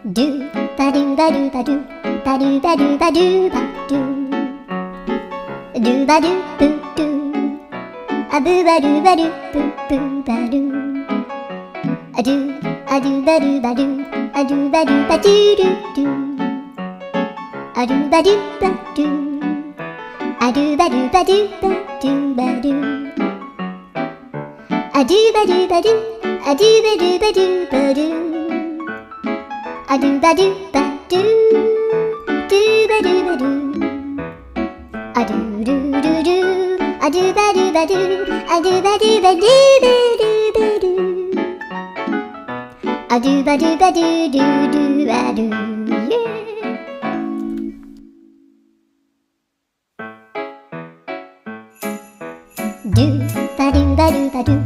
ドゥバドゥバドゥバドゥバドゥバドゥバドゥバドゥドゥバドゥブドゥアブバドゥバドゥブブバドゥアドゥアドゥバドゥバドゥアドゥバドゥバドゥドゥドゥアドゥバドゥバドゥアドゥバドゥバドゥバドゥバドゥアドゥバドゥバドゥアドゥバドゥバドゥバドゥアドゥバドゥバドゥドゥバドゥバドゥアドゥルルルアドゥバドゥバドゥアドゥバドゥバドゥバドゥバドゥアドゥバドゥバドゥドゥドゥアドゥドゥバドゥバドゥバドゥ